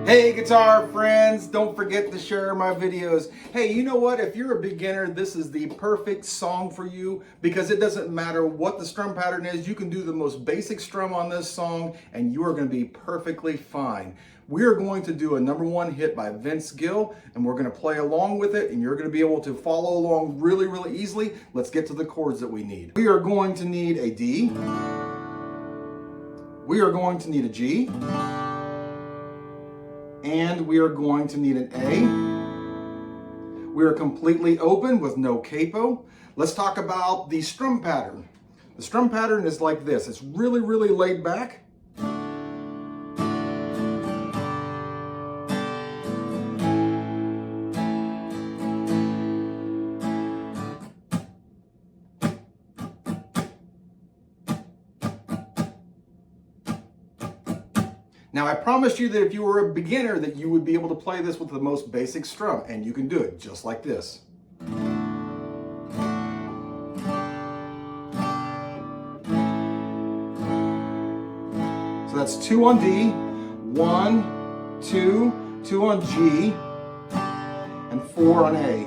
Hey guitar friends, don't forget to share my videos. Hey, you know what? If you're a beginner, this is the perfect song for you because it doesn't matter what the strum pattern is. You can do the most basic strum on this song and you are going to be perfectly fine. We are going to do a #1 hit by Vince Gill and we're going to play along with it and you're going to be able to follow along really easily. Let's get to the chords that we need. We are going to need a D. We are going to need a G. And we are going to need an A. We are completely open with no capo. Let's talk about the strum pattern. The strum pattern is like this. It's really laid back. Now I promised you that if you were a beginner that you would be able to play this with the most basic strum, and you can do it just like this. So that's 2 on D, 1, 2, 2 on G, and 4 on A.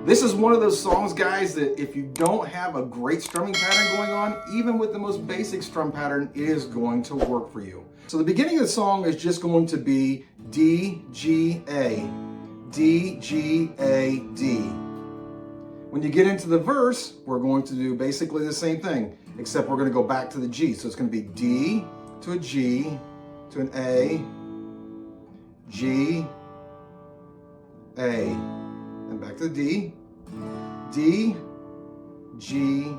This is one of those songs, guys, that if you don't have a great strumming pattern going on, even with the most basic strum pattern, it is going to work for you. So the beginning of the song is just going to be D, G, A, D, G, A, D. When you get into the verse, we're going to do basically the same thing, except we're going to go back to the G. So it's going to be D to a G to an A, G, A, and back to the D. D, G,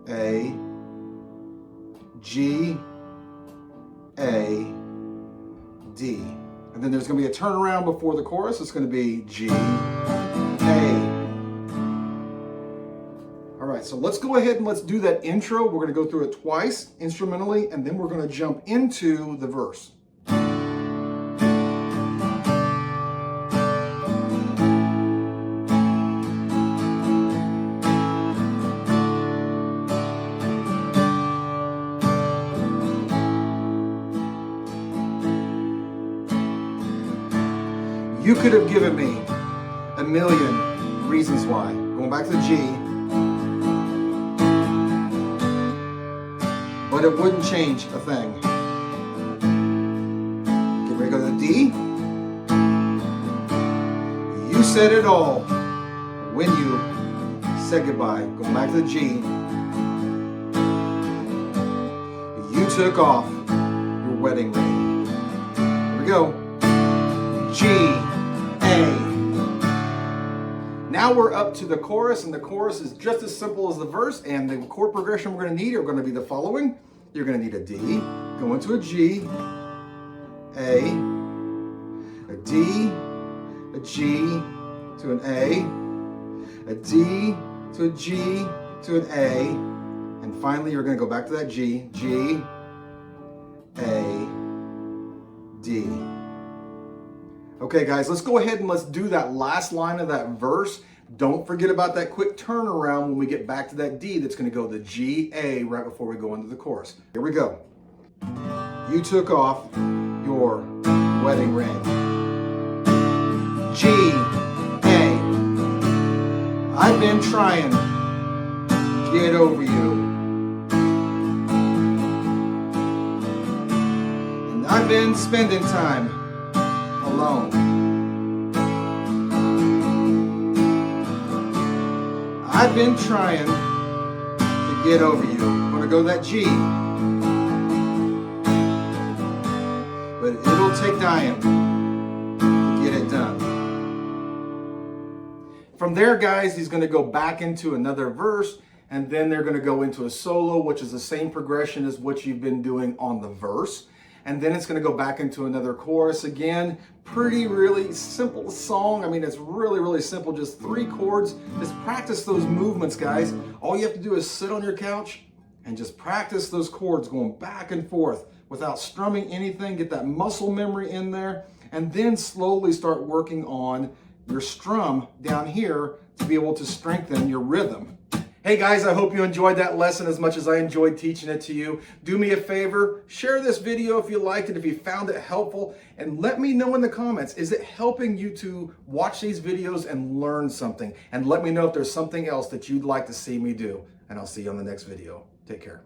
A, G, A, D. And then there's going to be a turnaround before the chorus. It's going to be G, A. All right, so let's go ahead and let's do that intro. We're going to go through it twice instrumentally, and then we're going to jump into the verse. You could have given me a million reasons why. Going back to the G. But it wouldn't change a thing. Get ready to go to the D. You said it all when you said goodbye. Going back to the G. You took off your wedding ring. Here we go. G, A. Now we're up to the chorus, and the chorus is just as simple as the verse, and the chord progression we're going to need are going to be the following. You're going to need a D, go into a G, A D, a G to an A D to a G to an A, and finally you're going to go back to that G, G, A, D. Okay guys, let's go ahead and let's do that last line of that verse. Don't forget about that quick turnaround when we get back to that D that's going to go the G, A right before we go into the chorus. Here we go. You took off your wedding ring. G, A. I've been trying to get over you. And I've been spending time alone. I've been trying to get over you. I'm gonna go that G. But it'll take dying to get it done. From there, guys, he's gonna go back into another verse, and then they're gonna go into a solo, which is the same progression as what you've been doing on the verse. And then it's going to go back into another chorus again. Really simple song. I mean, it's really simple. Just 3 chords. Just practice those movements, guys. All you have to do is sit on your couch and just practice those chords going back and forth without strumming anything. Get that muscle memory in there. And then slowly start working on your strum down here to be able to strengthen your rhythm. Hey guys, I hope you enjoyed that lesson as much as I enjoyed teaching it to you. Do me a favor, share this video if you liked it, if you found it helpful, and let me know in the comments, is it helping you to watch these videos and learn something? And let me know if there's something else that you'd like to see me do. And I'll see you on the next video. Take care.